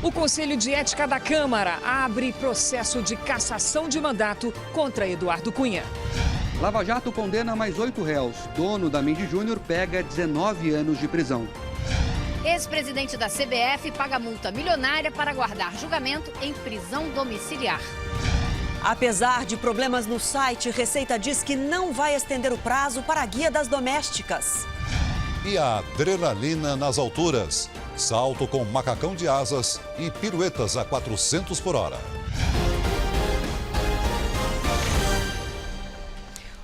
O Conselho de Ética da Câmara abre processo de cassação de mandato contra Eduardo Cunha. Lava Jato condena mais 8 réus. Dono da Mindy Júnior pega 19 anos de prisão. Ex-presidente da CBF paga multa milionária para aguardar julgamento em prisão domiciliar. Apesar de problemas no site, Receita diz que não vai estender o prazo para a guia das domésticas. E a adrenalina nas alturas. Salto com macacão de asas e piruetas a 400 por hora.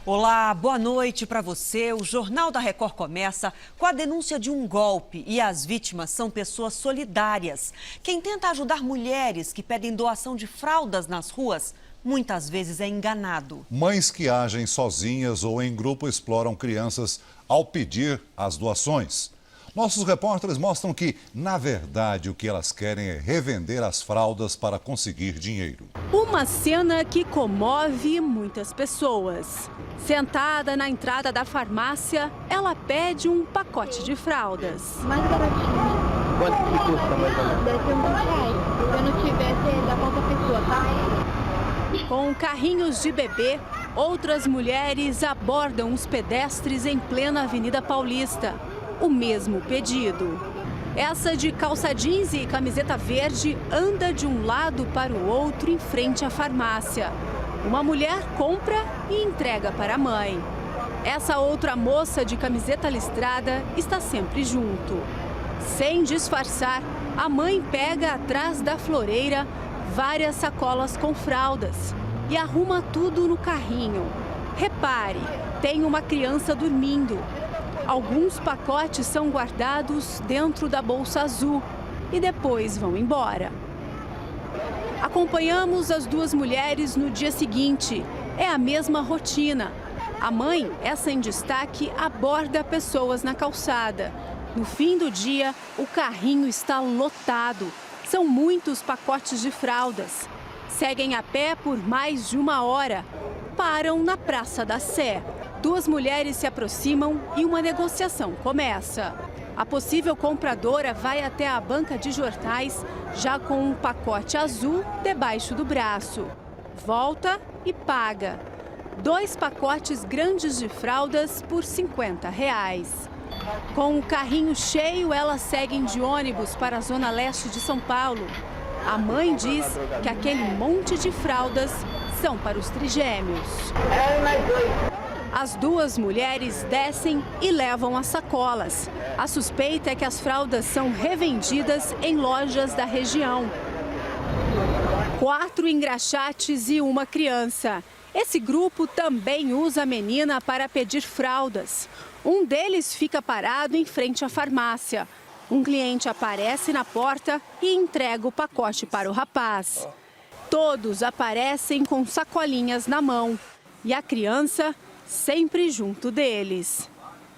Olá, boa noite para você. O Jornal da Record começa com a denúncia de um golpe e as vítimas são pessoas solidárias. Quem tenta ajudar mulheres que pedem doação de fraldas nas ruas, muitas vezes é enganado. Mães que agem sozinhas ou em grupo exploram crianças ao pedir as doações. Nossos repórteres mostram que, na verdade, o que elas querem é revender as fraldas para conseguir dinheiro. Uma cena que comove muitas pessoas. Sentada na entrada da farmácia, ela pede um pacote de fraldas. Mais baratinho. Quanto que custa mais ou menos? Deve ser R$20. Se eu não tivesse, dá pra outra pessoa, tá? Com carrinhos de bebê, outras mulheres abordam os pedestres em plena Avenida Paulista. O mesmo pedido. Essa de calça jeans e camiseta verde anda de um lado para o outro em frente à farmácia. Uma mulher compra e entrega para a mãe. Essa outra moça de camiseta listrada está sempre junto. Sem disfarçar, a mãe pega atrás da floreira várias sacolas com fraldas e arruma tudo no carrinho. Repare, tem uma criança dormindo. Alguns pacotes são guardados dentro da bolsa azul e depois vão embora. Acompanhamos as duas mulheres no dia seguinte. É a mesma rotina. A mãe, essa em destaque, aborda pessoas na calçada. No fim do dia, o carrinho está lotado. São muitos pacotes de fraldas. Seguem a pé por mais de 1 hora. Param na Praça da Sé. Duas mulheres se aproximam e uma negociação começa. A possível compradora vai até a banca de jornais, já com um pacote azul debaixo do braço. Volta e paga. 2 pacotes grandes de fraldas por R$50. Com o carrinho cheio, elas seguem de ônibus para a zona leste de São Paulo. A mãe diz que aquele monte de fraldas são para os trigêmeos. As duas mulheres descem e levam as sacolas. A suspeita é que as fraldas são revendidas em lojas da região. 4 engraxates e uma criança. Esse grupo também usa a menina para pedir fraldas. Um deles fica parado em frente à farmácia. Um cliente aparece na porta e entrega o pacote para o rapaz. Todos aparecem com sacolinhas na mão. E a criança sempre junto deles.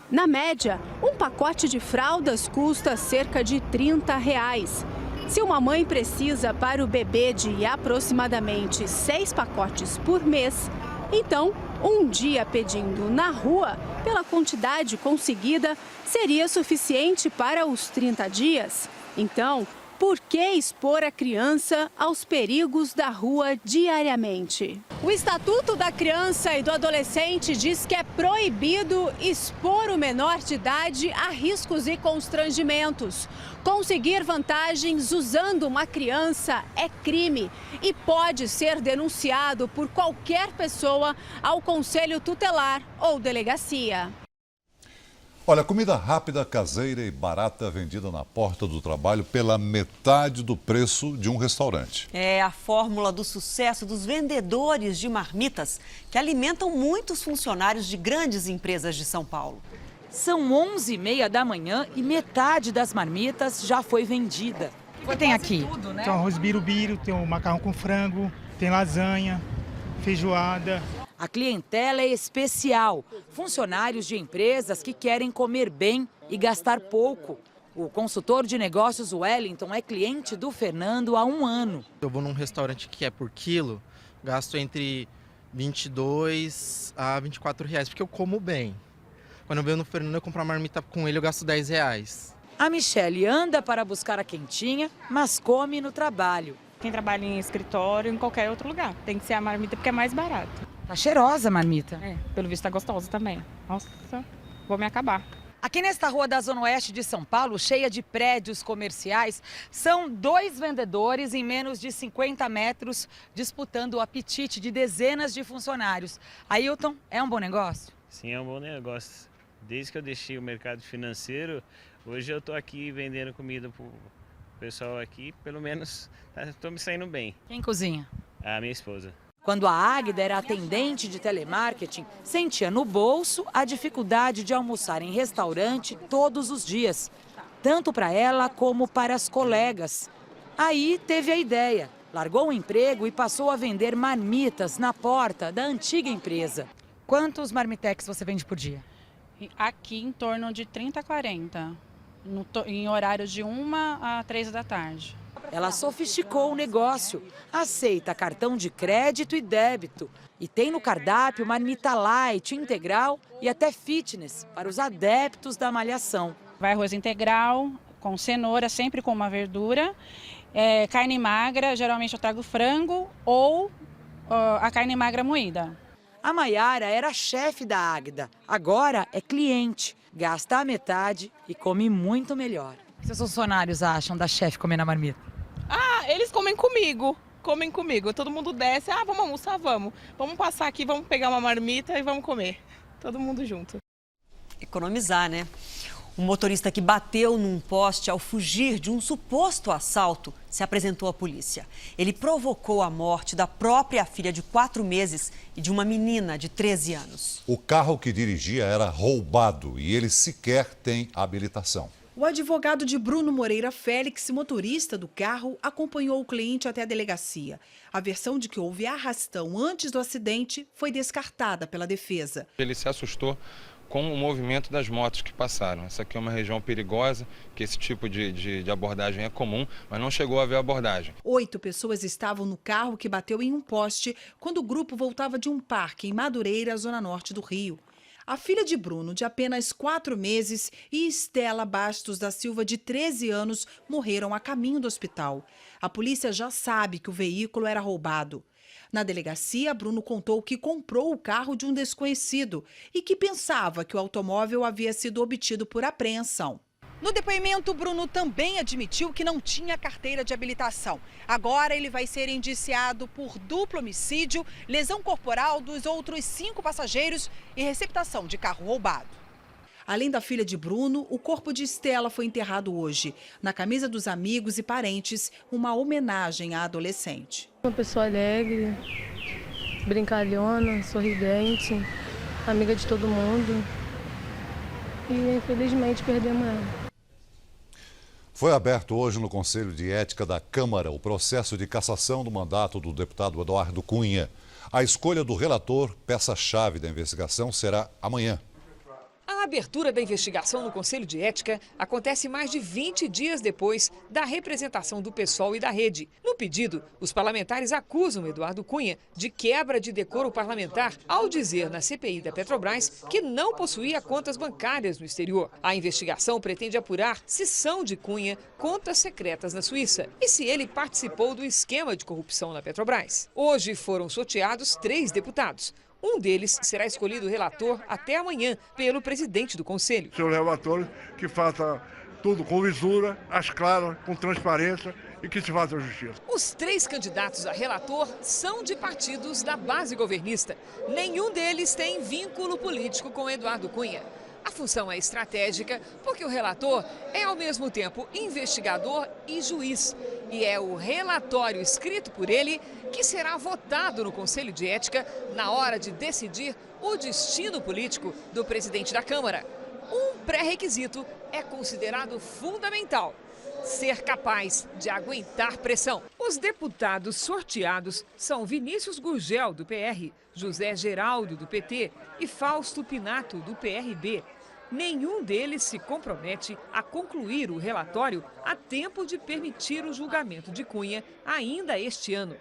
Na média, um pacote de fraldas custa cerca de R$30. Se uma mãe precisa para o bebê de aproximadamente 6 pacotes por mês, então um dia pedindo na rua, pela quantidade conseguida, seria suficiente para os 30 dias. Então, por que expor a criança aos perigos da rua diariamente? O Estatuto da Criança e do Adolescente diz que é proibido expor o menor de idade a riscos e constrangimentos. Conseguir vantagens usando uma criança é crime e pode ser denunciado por qualquer pessoa ao Conselho Tutelar ou delegacia. Olha, comida rápida, caseira e barata vendida na porta do trabalho pela metade do preço de um restaurante. É a fórmula do sucesso dos vendedores de marmitas que alimentam muitos funcionários de grandes empresas de São Paulo. São 11h30 da manhã e metade das marmitas já foi vendida. O que tem aqui? Tudo, né? Tem arroz birubiru, tem o macarrão com frango, tem lasanha, feijoada. A clientela é especial. Funcionários de empresas que querem comer bem e gastar pouco. O consultor de negócios Wellington é cliente do Fernando há 1 ano. Eu vou num restaurante que é por quilo, gasto entre R$22 a R$24, porque eu como bem. Quando eu venho no Fernando, eu compro uma marmita com ele, eu gasto R$10. A Michele anda para buscar a quentinha, mas come no trabalho. Quem trabalha em escritório, em qualquer outro lugar. Tem que ser a marmita porque é mais barato. Tá cheirosa a marmita. É, pelo visto tá gostosa também. Nossa, vou me acabar. Aqui nesta rua da Zona Oeste de São Paulo, cheia de prédios comerciais, são 2 vendedores em menos de 50 metros disputando o apetite de dezenas de funcionários. Ailton, é um bom negócio? Sim, é um bom negócio. Desde que eu deixei o mercado financeiro, hoje eu estou aqui vendendo comida para o pessoal aqui, pelo menos estou me saindo bem. Quem cozinha? A minha esposa. Quando a Águida era atendente de telemarketing, sentia no bolso a dificuldade de almoçar em restaurante todos os dias, tanto para ela como para as colegas. Aí teve a ideia, largou o emprego e passou a vender marmitas na porta da antiga empresa. Quantos marmitex você vende por dia? Aqui em torno de 30 a 40, em horários de 1 a 3 da tarde. Ela sofisticou o negócio, aceita cartão de crédito e débito e tem no cardápio marmita light, integral e até fitness para os adeptos da malhação. Vai arroz integral, com cenoura, sempre com uma verdura, carne magra, geralmente eu trago frango ou a carne magra moída. A Maiara era chefe da Águida, agora é cliente, gasta a metade e come muito melhor. O que seus funcionários acham da chefe comendo a marmita? Eles comem comigo, todo mundo desce, vamos almoçar, vamos passar aqui, vamos pegar uma marmita e vamos comer, todo mundo junto. Economizar, né? Um motorista que bateu num poste ao fugir de um suposto assalto se apresentou à polícia. Ele provocou a morte da própria filha de 4 meses e de uma menina de 13 anos. O carro que dirigia era roubado e ele sequer tem habilitação. O advogado de Bruno Moreira Félix, motorista do carro, acompanhou o cliente até a delegacia. A versão de que houve arrastão antes do acidente foi descartada pela defesa. Ele se assustou com o movimento das motos que passaram. Essa aqui é uma região perigosa, que esse tipo de abordagem é comum, mas não chegou a haver abordagem. 8 pessoas estavam no carro que bateu em um poste quando o grupo voltava de um parque em Madureira, zona norte do Rio. A filha de Bruno, de apenas 4 meses, e Estela Bastos da Silva, de 13 anos, morreram a caminho do hospital. A polícia já sabe que o veículo era roubado. Na delegacia, Bruno contou que comprou o carro de um desconhecido e que pensava que o automóvel havia sido obtido por apreensão. No depoimento, Bruno também admitiu que não tinha carteira de habilitação. Agora ele vai ser indiciado por duplo homicídio, lesão corporal dos outros 5 passageiros e receptação de carro roubado. Além da filha de Bruno, o corpo de Estela foi enterrado hoje. Na camisa dos amigos e parentes, uma homenagem à adolescente. Uma pessoa alegre, brincalhona, sorridente, amiga de todo mundo. E infelizmente perdemos ela. Foi aberto hoje no Conselho de Ética da Câmara o processo de cassação do mandato do deputado Eduardo Cunha. A escolha do relator, peça-chave da investigação, será amanhã. A abertura da investigação no Conselho de Ética acontece mais de 20 dias depois da representação do PSOL e da Rede. No pedido, os parlamentares acusam Eduardo Cunha de quebra de decoro parlamentar ao dizer na CPI da Petrobras que não possuía contas bancárias no exterior. A investigação pretende apurar se são de Cunha contas secretas na Suíça e se ele participou do esquema de corrupção na Petrobras. Hoje foram sorteados 3 deputados. Um deles será escolhido relator até amanhã pelo presidente do Conselho. Senhor relator, que faça tudo com lisura, às claras, com transparência e que se faça a justiça. Os 3 candidatos a relator são de partidos da base governista. Nenhum deles tem vínculo político com Eduardo Cunha. A função é estratégica porque o relator é ao mesmo tempo investigador e juiz. E é o relatório escrito por ele que será votado no Conselho de Ética na hora de decidir o destino político do presidente da Câmara. Um pré-requisito é considerado fundamental: ser capaz de aguentar pressão. Os deputados sorteados são Vinícius Gurgel, do PR, José Geraldo, do PT e Fausto Pinato, do PRB. Nenhum deles se compromete a concluir o relatório a tempo de permitir o julgamento de Cunha ainda este ano.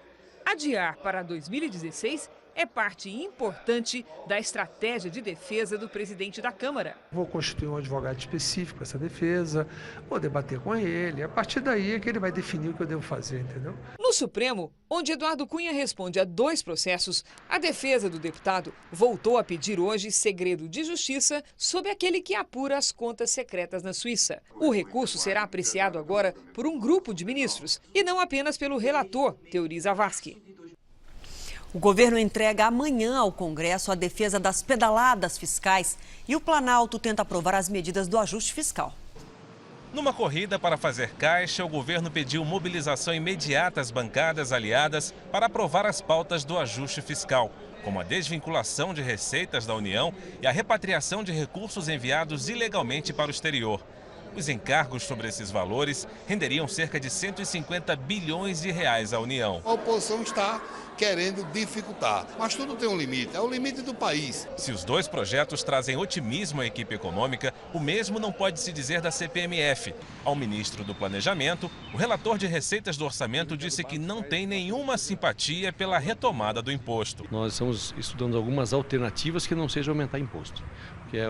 Adiar para 2016 é parte importante da estratégia de defesa do presidente da Câmara. Vou constituir um advogado específico para essa defesa, vou debater com ele, a partir daí é que ele vai definir o que eu devo fazer, entendeu? No Supremo, onde Eduardo Cunha responde a 2 processos, a defesa do deputado voltou a pedir hoje segredo de justiça sobre aquele que apura as contas secretas na Suíça. O recurso será apreciado agora por um grupo de ministros e não apenas pelo relator, Teori Zavascki. O governo entrega amanhã ao Congresso a defesa das pedaladas fiscais e o Planalto tenta aprovar as medidas do ajuste fiscal. Numa corrida para fazer caixa, o governo pediu mobilização imediata às bancadas aliadas para aprovar as pautas do ajuste fiscal, como a desvinculação de receitas da União e a repatriação de recursos enviados ilegalmente para o exterior. Os encargos sobre esses valores renderiam cerca de 150 bilhões de reais à União. A oposição está querendo dificultar, mas tudo tem um limite, é o limite do país. Se os 2 projetos trazem otimismo à equipe econômica, o mesmo não pode se dizer da CPMF. Ao ministro do Planejamento, o relator de receitas do orçamento disse que não tem nenhuma simpatia pela retomada do imposto. Nós estamos estudando algumas alternativas que não seja aumentar imposto, que é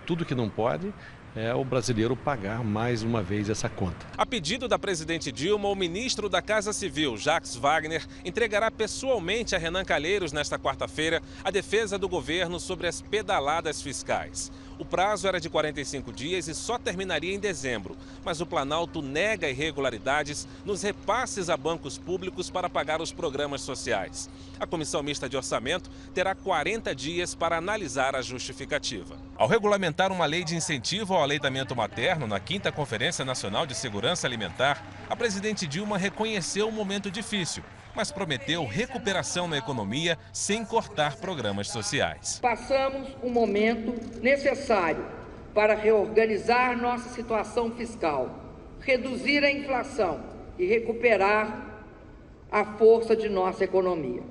tudo que não pode é o brasileiro pagar mais uma vez essa conta. A pedido da presidente Dilma, o ministro da Casa Civil, Jacques Wagner, entregará pessoalmente a Renan Calheiros nesta quarta-feira a defesa do governo sobre as pedaladas fiscais. O prazo era de 45 dias e só terminaria em dezembro, mas o Planalto nega irregularidades nos repasses a bancos públicos para pagar os programas sociais. A Comissão Mista de Orçamento terá 40 dias para analisar a justificativa. Ao regulamentar uma lei de incentivo ao aleitamento materno na 5ª Conferência Nacional de Segurança Alimentar, a presidente Dilma reconheceu um momento difícil, mas prometeu recuperação na economia sem cortar programas sociais. Passamos um momento necessário para reorganizar nossa situação fiscal, reduzir a inflação e recuperar a força de nossa economia.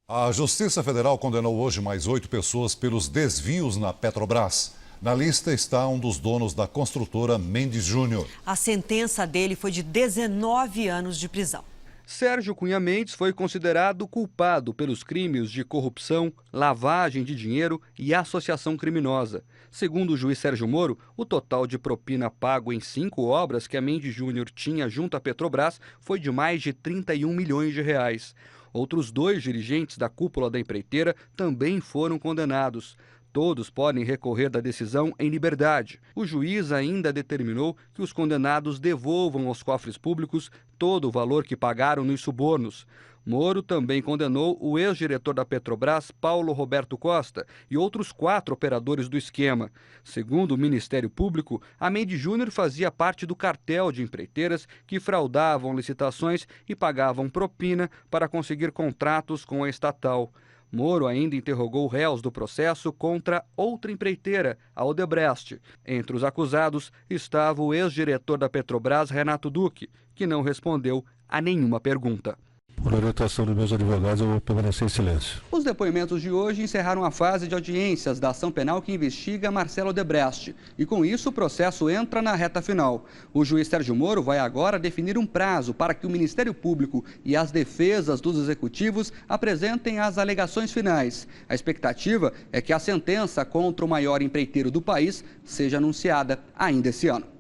A Justiça Federal condenou hoje mais 8 pessoas pelos desvios na Petrobras. Na lista está um dos donos da construtora Mendes Júnior. A sentença dele foi de 19 anos de prisão. Sérgio Cunha Mendes foi considerado culpado pelos crimes de corrupção, lavagem de dinheiro e associação criminosa. Segundo o juiz Sérgio Moro, o total de propina pago em 5 obras que a Mendes Júnior tinha junto à Petrobras foi de mais de 31 milhões de reais. Outros 2 dirigentes da cúpula da empreiteira também foram condenados. Todos podem recorrer da decisão em liberdade. O juiz ainda determinou que os condenados devolvam aos cofres públicos todo o valor que pagaram nos subornos. Moro também condenou o ex-diretor da Petrobras, Paulo Roberto Costa, e outros 4 operadores do esquema. Segundo o Ministério Público, a Mendes Júnior fazia parte do cartel de empreiteiras que fraudavam licitações e pagavam propina para conseguir contratos com a estatal. Moro ainda interrogou réus do processo contra outra empreiteira, a Odebrecht. Entre os acusados estava o ex-diretor da Petrobras, Renato Duque, que não respondeu a nenhuma pergunta. Por orientação dos meus advogados, eu vou permanecer em silêncio. Os depoimentos de hoje encerraram a fase de audiências da ação penal que investiga Marcelo Odebrecht. E com isso, o processo entra na reta final. O juiz Sérgio Moro vai agora definir um prazo para que o Ministério Público e as defesas dos executivos apresentem as alegações finais. A expectativa é que a sentença contra o maior empreiteiro do país seja anunciada ainda esse ano.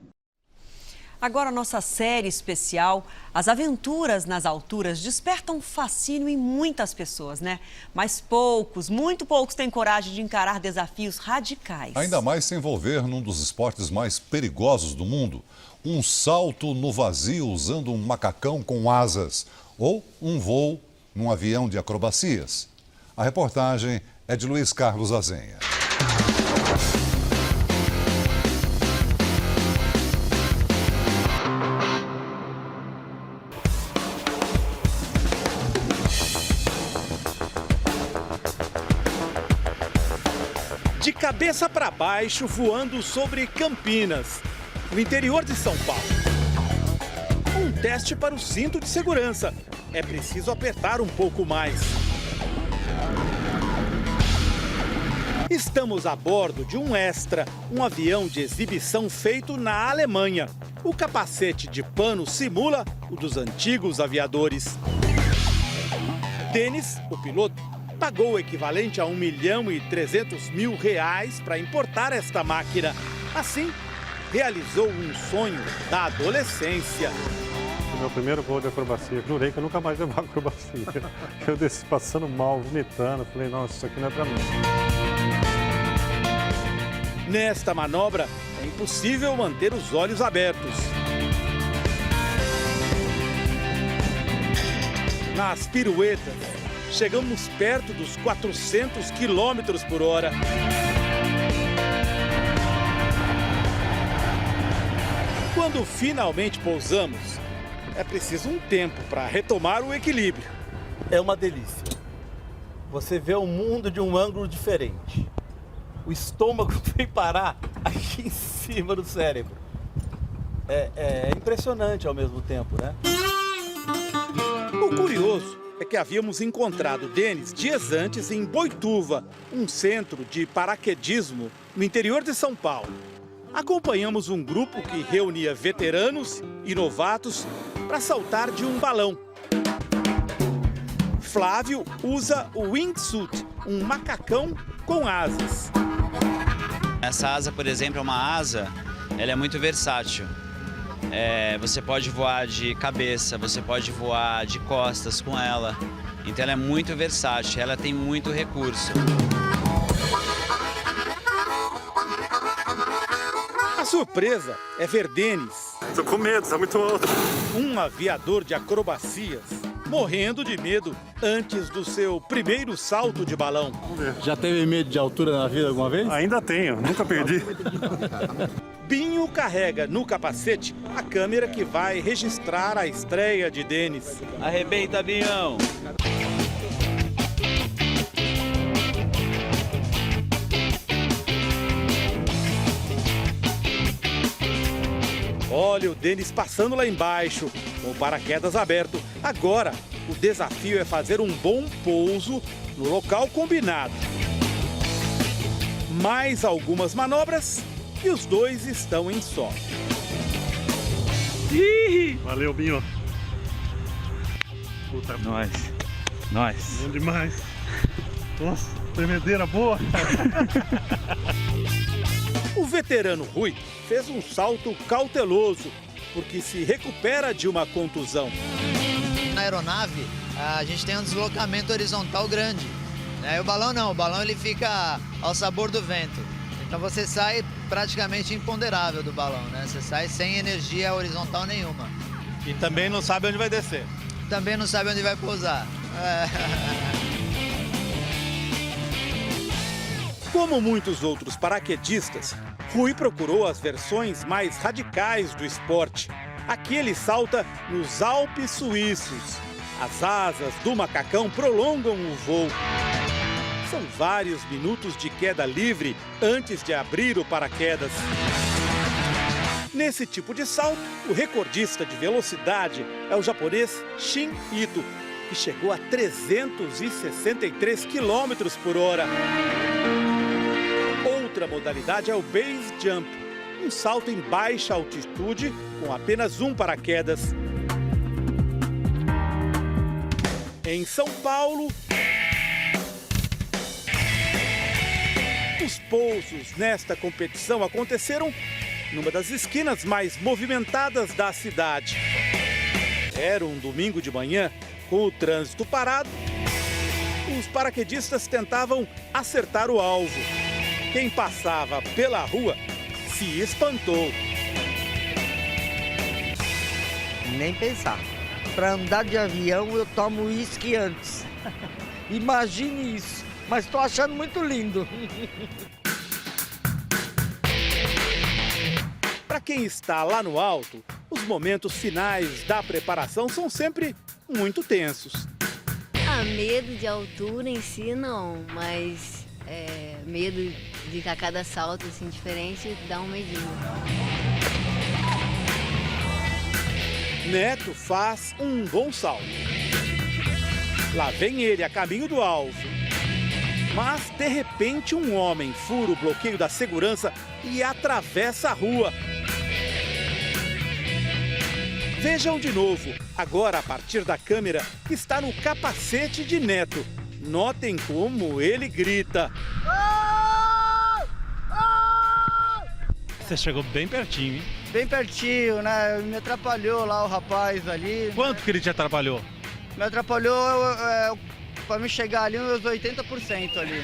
Agora, nossa série especial, as aventuras nas alturas despertam fascínio em muitas pessoas, né? Mas poucos, muito poucos têm coragem de encarar desafios radicais. Ainda mais se envolver num dos esportes mais perigosos do mundo. Um salto no vazio usando um macacão com asas ou um voo num avião de acrobacias. A reportagem é de Luiz Carlos Azenha. De cabeça para baixo, voando sobre Campinas, no interior de São Paulo. Um teste para o cinto de segurança. É preciso apertar um pouco mais. Estamos a bordo de um Extra, um avião de exibição feito na Alemanha. O capacete de pano simula o dos antigos aviadores. Denis, o piloto, pagou o equivalente a R$ 1.300.000 para importar esta máquina. Assim, realizou um sonho da adolescência. O meu primeiro voo de acrobacia, jurei que eu nunca mais ia voar acrobacia. Eu desci passando mal, vomitando, falei, nossa, isso aqui não é para mim. Nesta manobra, é impossível manter os olhos abertos. Nas piruetas, chegamos perto dos 400 km por hora. Quando finalmente pousamos, é preciso um tempo para retomar o equilíbrio. É uma delícia. Você vê o mundo de um ângulo diferente. O estômago vem parar aqui em cima do cérebro. É impressionante ao mesmo tempo, né? O curioso é que havíamos encontrado Denis dias antes em Boituva, um centro de paraquedismo no interior de São Paulo. Acompanhamos um grupo que reunia veteranos e novatos para saltar de um balão. Flávio usa o wingsuit, um macacão com asas. Essa asa, por exemplo, é uma asa, ela é muito versátil. Você pode voar de cabeça, você pode voar de costas com ela. Então ela é muito versátil, ela tem muito recurso. A surpresa é ver Denis. Tô com medo, tá muito alto. Um aviador de acrobacias, morrendo de medo antes do seu primeiro salto de balão. Já teve medo de altura na vida alguma vez? Ainda tenho, nunca perdi. Binho carrega no capacete a câmera que vai registrar a estreia de Denis. Arrebenta, Binhão! Olha o Denis passando lá embaixo, com o paraquedas aberto. Agora, o desafio é fazer um bom pouso no local combinado. Mais algumas manobras e os dois estão em solo. Valeu, Binho. Puta, Nós. bom demais. Nossa, tremedeira boa. O veterano Rui fez um salto cauteloso, porque se recupera de uma contusão. Na aeronave, a gente tem um deslocamento horizontal grande. Né? O balão não, o balão ele fica ao sabor do vento. Então você sai praticamente imponderável do balão, né? Você sai sem energia horizontal nenhuma. E também não sabe onde vai descer. Também não sabe onde vai pousar. Como muitos outros paraquedistas, Rui procurou as versões mais radicais do esporte. Aqui ele salta nos Alpes suíços. As asas do macacão prolongam o voo. São vários minutos de queda livre antes de abrir o paraquedas. Nesse tipo de salto, o recordista de velocidade é o japonês Shin Ito, que chegou a 363 km por hora. Outra modalidade é o base jump, um salto em baixa altitude com apenas um paraquedas. Em São Paulo, os pousos nesta competição aconteceram numa das esquinas mais movimentadas da cidade. Era um domingo de manhã, com o trânsito parado, os paraquedistas tentavam acertar o alvo. Quem passava pela rua se espantou. Nem pensar. Para andar de avião eu tomo uísque antes. Imagine isso. Mas estou achando muito lindo. Para quem está lá no alto, os momentos finais da preparação são sempre muito tensos. Medo de altura em si não, mas medo de cada salto assim, diferente dá um medinho. Neto faz um bom salto. Lá vem ele a caminho do alvo. Mas, de repente, um homem fura o bloqueio da segurança e atravessa a rua. Vejam de novo, agora a partir da câmera que está no capacete de Neto. Notem como ele grita. Você chegou bem pertinho, hein? Bem pertinho, né? Me atrapalhou lá o rapaz ali. Quanto que ele te atrapalhou? Me atrapalhou para me chegar ali nos 80% ali.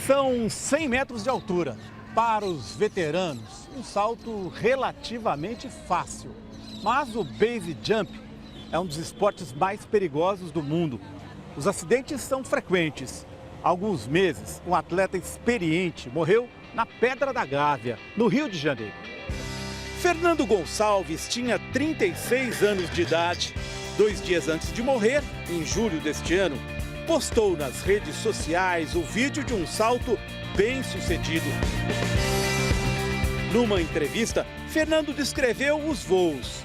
São 100 metros de altura. Para os veteranos, um salto relativamente fácil. Mas o base jump é um dos esportes mais perigosos do mundo. Os acidentes são frequentes. Há alguns meses, um atleta experiente morreu na Pedra da Gávea, no Rio de Janeiro. Fernando Gonçalves tinha 36 anos de idade. 2 dias antes de morrer, em julho deste ano, postou nas redes sociais o vídeo de um salto bem sucedido. Numa entrevista, Fernando descreveu os voos.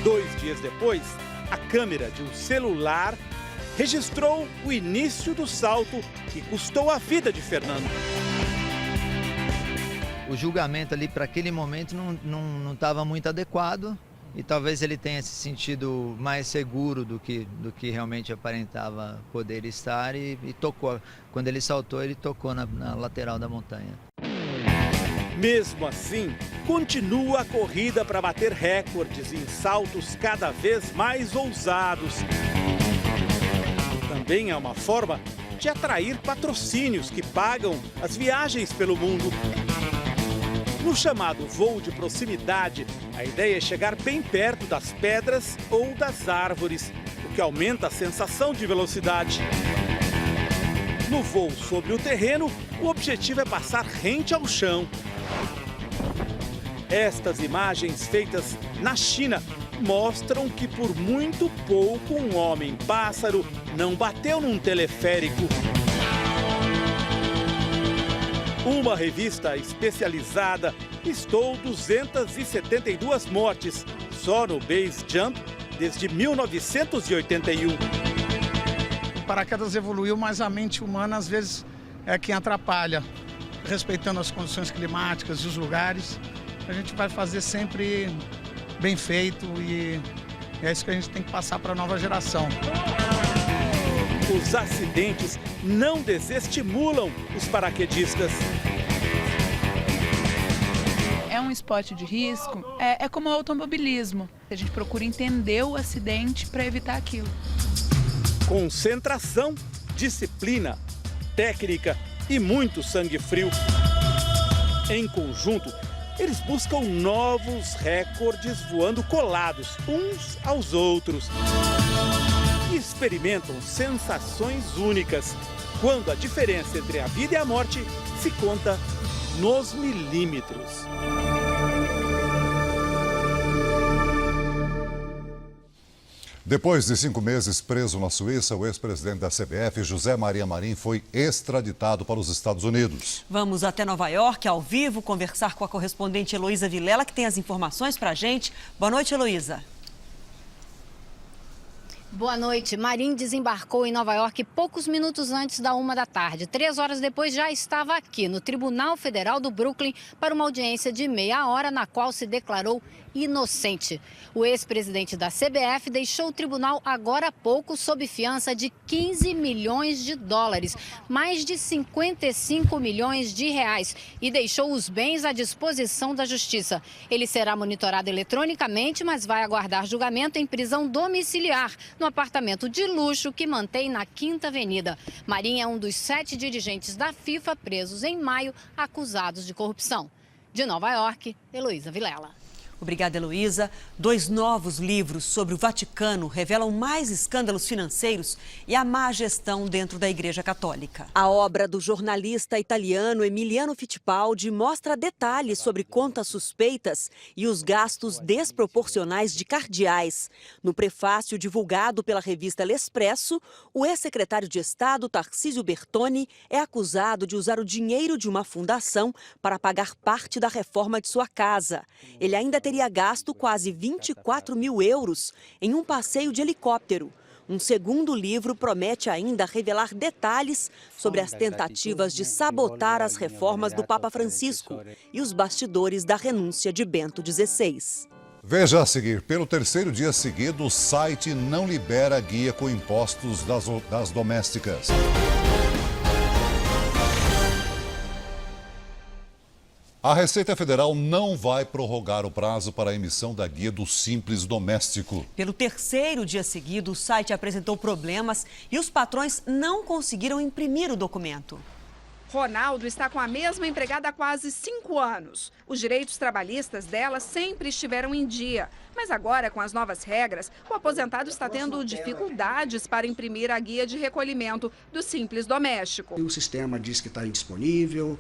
Dois dias depois, a câmera de um celular registrou o início do salto que custou a vida de Fernando. O julgamento ali para aquele momento não estava muito adequado e talvez ele tenha se sentido mais seguro do que realmente aparentava poder estar e tocou. Quando ele saltou, ele tocou na lateral da montanha. Mesmo assim, continua a corrida para bater recordes em saltos cada vez mais ousados. Também é uma forma de atrair patrocínios que pagam as viagens pelo mundo. No chamado voo de proximidade, a ideia é chegar bem perto das pedras ou das árvores, o que aumenta a sensação de velocidade. No voo sobre o terreno, o objetivo é passar rente ao chão. Estas imagens feitas na China mostram que por muito pouco um homem-pássaro não bateu num teleférico. Uma revista especializada listou 272 mortes só no base jump desde 1981. O paraquedas evoluiu, mas a mente humana às vezes é quem atrapalha, respeitando as condições climáticas e os lugares. A gente vai fazer sempre bem feito e é isso que a gente tem que passar para a nova geração. Os acidentes não desestimulam os paraquedistas. É um esporte de risco, é como o automobilismo. A gente procura entender o acidente para evitar aquilo. Concentração, disciplina, técnica e muito sangue frio. Em conjunto, eles buscam novos recordes voando colados uns aos outros. E experimentam sensações únicas, quando a diferença entre a vida e a morte se conta nos milímetros. Depois de 5 meses preso na Suíça, o ex-presidente da CBF, José Maria Marim, foi extraditado para os Estados Unidos. Vamos até Nova York, ao vivo, conversar com a correspondente Heloísa Vilela, que tem as informações para a gente. Boa noite, Heloísa. Boa noite. Marim desembarcou em Nova York poucos minutos antes da 1 da tarde. 3 horas depois já estava aqui no Tribunal Federal do Brooklyn para uma audiência de meia hora na qual se declarou inocente. O ex-presidente da CBF deixou o tribunal agora há pouco sob fiança de 15 milhões de dólares, mais de 55 milhões de reais, e deixou os bens à disposição da justiça. Ele será monitorado eletronicamente, mas vai aguardar julgamento em prisão domiciliar no apartamento de luxo que mantém na 5ª Avenida. Marim é um dos 7 dirigentes da FIFA presos em maio, acusados de corrupção. De Nova York, Heloísa Vilela. Obrigada, Heloísa. 2 novos livros sobre o Vaticano revelam mais escândalos financeiros e a má gestão dentro da Igreja Católica. A obra do jornalista italiano Emiliano Fittipaldi mostra detalhes sobre contas suspeitas e os gastos desproporcionais de cardeais. No prefácio divulgado pela revista L'Espresso, o ex-secretário de Estado, Tarcísio Bertoni, é acusado de usar o dinheiro de uma fundação para pagar parte da reforma de sua casa. Ele ainda teria gasto quase 24 mil euros em um passeio de helicóptero. Um segundo livro promete ainda revelar detalhes sobre as tentativas de sabotar as reformas do Papa Francisco e os bastidores da renúncia de Bento XVI. Veja a seguir, pelo terceiro dia seguido, o site não libera guia com impostos das domésticas. A Receita Federal não vai prorrogar o prazo para a emissão da guia do Simples Doméstico. Pelo terceiro dia seguido, o site apresentou problemas e os patrões não conseguiram imprimir o documento. Ronaldo está com a mesma empregada há quase 5 anos. Os direitos trabalhistas dela sempre estiveram em dia. Mas agora, com as novas regras, o aposentado está tendo dificuldades para imprimir a guia de recolhimento do Simples Doméstico. O sistema diz que está indisponível,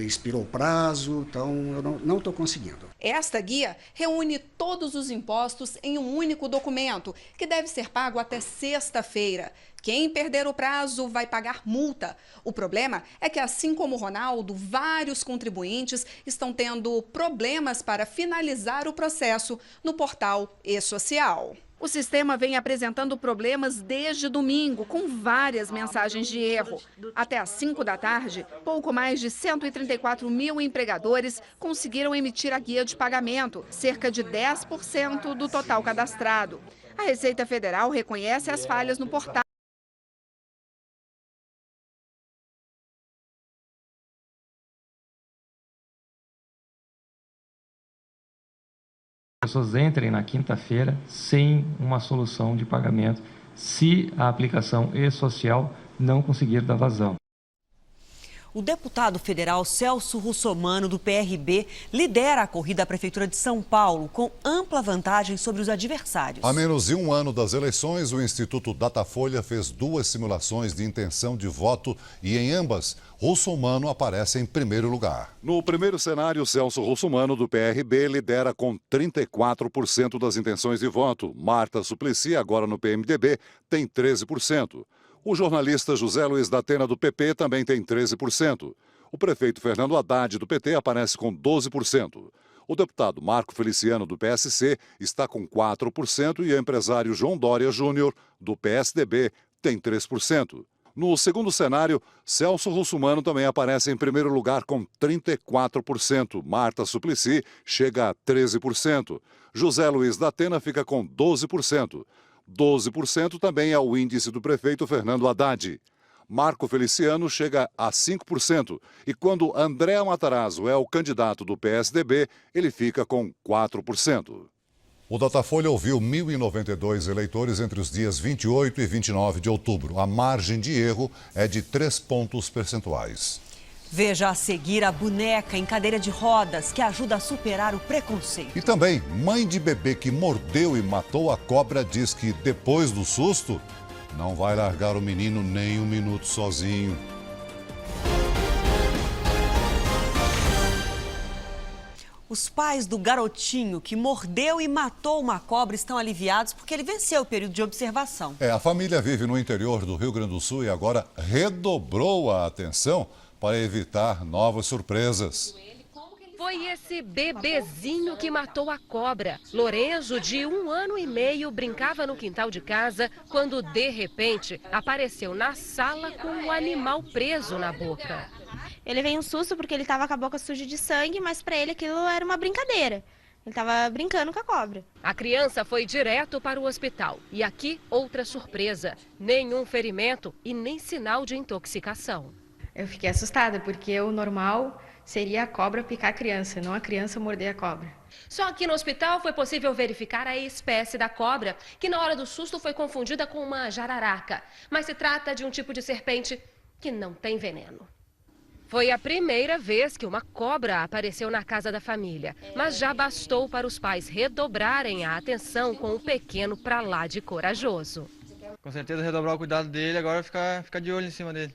expirou o prazo, então eu não estou conseguindo. Esta guia reúne todos os impostos em um único documento, que deve ser pago até sexta-feira. Quem perder o prazo vai pagar multa. O problema é que, assim como o Ronaldo, vários contribuintes estão tendo problemas para finalizar o processo no portal e-social. O sistema vem apresentando problemas desde domingo, com várias mensagens de erro. Até às 5 da tarde, pouco mais de 134 mil empregadores conseguiram emitir a guia de pagamento, cerca de 10% do total cadastrado. A Receita Federal reconhece as falhas no portal. As pessoas entrem na quinta-feira sem uma solução de pagamento se a aplicação e-social não conseguir dar vazão. O deputado federal Celso Russomano, do PRB, lidera a corrida à Prefeitura de São Paulo, com ampla vantagem sobre os adversários. A menos de um ano das eleições, o Instituto Datafolha fez 2 simulações de intenção de voto e, em ambas, Russomano aparece em primeiro lugar. No primeiro cenário, Celso Russomano, do PRB, lidera com 34% das intenções de voto. Marta Suplicy, agora no PMDB, tem 13%. O jornalista José Luiz da Atena, do PP, também tem 13%. O prefeito Fernando Haddad, do PT, aparece com 12%. O deputado Marco Feliciano, do PSC, está com 4% e o empresário João Dória Júnior, do PSDB, tem 3%. No segundo cenário, Celso Russomano também aparece em primeiro lugar com 34%. Marta Suplicy chega a 13%. José Luiz da Atena fica com 12%. 12% também é o índice do prefeito Fernando Haddad. Marco Feliciano chega a 5%. E quando André Matarazzo é o candidato do PSDB, ele fica com 4%. O Datafolha ouviu 1.092 eleitores entre os dias 28 e 29 de outubro. A margem de erro é de 3 pontos percentuais. Veja a seguir a boneca em cadeira de rodas que ajuda a superar o preconceito. E também, mãe de bebê que mordeu e matou a cobra diz que depois do susto não vai largar o menino nem um minuto sozinho. Os pais do garotinho que mordeu e matou uma cobra estão aliviados porque ele venceu o período de observação. A família vive no interior do Rio Grande do Sul e agora redobrou a atenção para evitar novas surpresas. Foi esse bebezinho que matou a cobra. Lorenzo, de 1 ano e meio, brincava no quintal de casa quando, de repente, apareceu na sala com o animal preso na boca. Ele veio um susto porque ele estava com a boca suja de sangue, mas para ele aquilo era uma brincadeira. Ele estava brincando com a cobra. A criança foi direto para o hospital. E aqui, outra surpresa. Nenhum ferimento e nem sinal de intoxicação. Eu fiquei assustada, porque o normal seria a cobra picar a criança, não a criança morder a cobra. Só que no hospital foi possível verificar a espécie da cobra, que na hora do susto foi confundida com uma jararaca. Mas se trata de um tipo de serpente que não tem veneno. Foi a primeira vez que uma cobra apareceu na casa da família, mas já bastou para os pais redobrarem a atenção com o pequeno pra lá de corajoso. Com certeza redobrar o cuidado dele, agora ficar de olho em cima dele.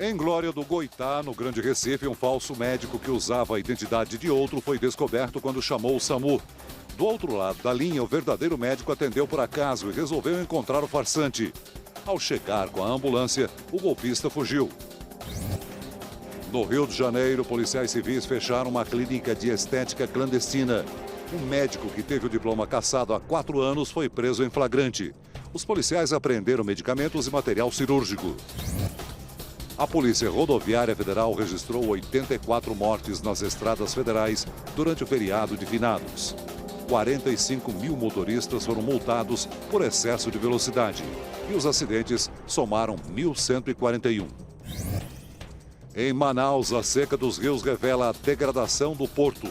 Em Glória do Goitá, no Grande Recife, um falso médico que usava a identidade de outro foi descoberto quando chamou o SAMU. Do outro lado da linha, o verdadeiro médico atendeu por acaso e resolveu encontrar o farsante. Ao chegar com a ambulância, o golpista fugiu. No Rio de Janeiro, policiais civis fecharam uma clínica de estética clandestina. Um médico que teve o diploma cassado há 4 anos foi preso em flagrante. Os policiais apreenderam medicamentos e material cirúrgico. A Polícia Rodoviária Federal registrou 84 mortes nas estradas federais durante o feriado de finados. 45 mil motoristas foram multados por excesso de velocidade e os acidentes somaram 1.141. Em Manaus, a seca dos rios revela a degradação do porto.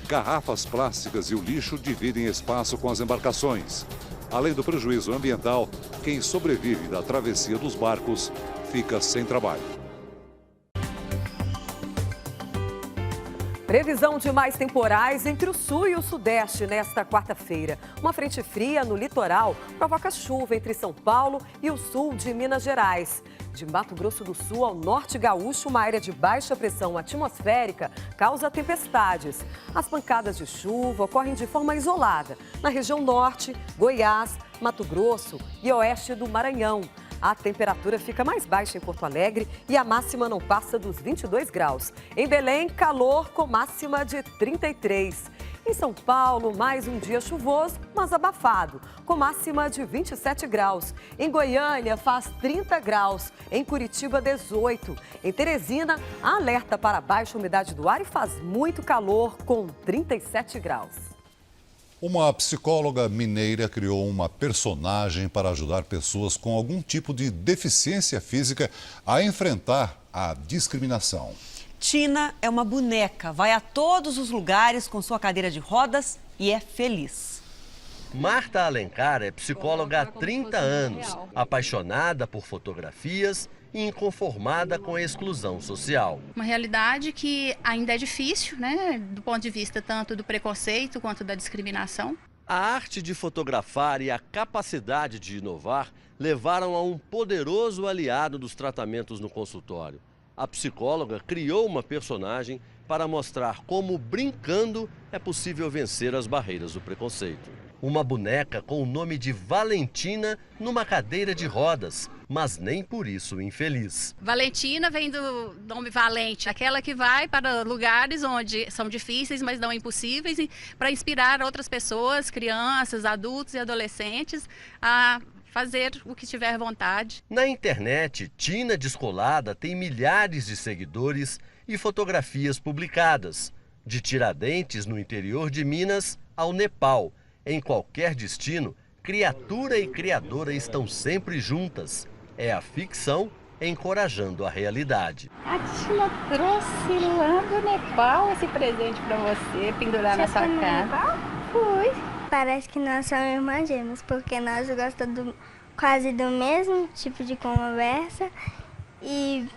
Garrafas plásticas e o lixo dividem espaço com as embarcações. Além do prejuízo ambiental, quem sobrevive da travessia dos barcos fica sem trabalho. Previsão de mais temporais entre o sul e o sudeste nesta quarta-feira. Uma frente fria no litoral provoca chuva entre São Paulo e o sul de Minas Gerais. De Mato Grosso do Sul ao norte gaúcho, uma área de baixa pressão atmosférica causa tempestades. As pancadas de chuva ocorrem de forma isolada na região norte, Goiás, Mato Grosso e oeste do Maranhão. A temperatura fica mais baixa em Porto Alegre e a máxima não passa dos 22 graus. Em Belém, calor com máxima de 33. Em São Paulo, mais um dia chuvoso, mas abafado, com máxima de 27 graus. Em Goiânia, faz 30 graus. Em Curitiba, 18. Em Teresina, há alerta para baixa umidade do ar e faz muito calor, com 37 graus. Uma psicóloga mineira criou uma personagem para ajudar pessoas com algum tipo de deficiência física a enfrentar a discriminação. Tina é uma boneca, vai a todos os lugares com sua cadeira de rodas e é feliz. Marta Alencar é psicóloga há 30 anos, apaixonada por fotografias e inconformada com a exclusão social. Uma realidade que ainda é difícil, né, do ponto de vista tanto do preconceito quanto da discriminação. A arte de fotografar e a capacidade de inovar levaram a um poderoso aliado dos tratamentos no consultório. A psicóloga criou uma personagem para mostrar como, brincando, é possível vencer as barreiras do preconceito. Uma boneca com o nome de Valentina numa cadeira de rodas, mas nem por isso infeliz. Valentina vem do nome valente, aquela que vai para lugares onde são difíceis, mas não impossíveis, para inspirar outras pessoas, crianças, adultos e adolescentes a fazer o que tiver vontade. Na internet, Tina Descolada tem milhares de seguidores e fotografias publicadas. De Tiradentes, no interior de Minas, ao Nepal. Em qualquer destino, criatura e criadora estão sempre juntas. É a ficção encorajando a realidade. A Tina trouxe lá do Nepal esse presente para você pendurar na sua casa. Fui. Parece que nós somos irmãs gêmeas, porque nós gostamos quase do mesmo tipo de conversa e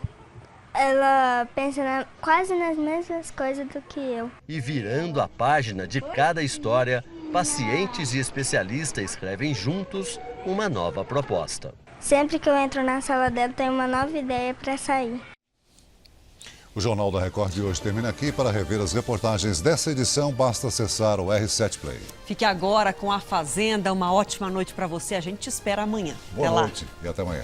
ela pensa quase nas mesmas coisas do que eu. E virando a página de cada história, pacientes e especialistas escrevem juntos uma nova proposta. Sempre que eu entro na sala dela, tem uma nova ideia para sair. O Jornal da Record de hoje termina aqui. Para rever as reportagens dessa edição, basta acessar o R7 Play. Fique agora com A Fazenda. Uma ótima noite para você. A gente te espera amanhã. Boa noite e até amanhã.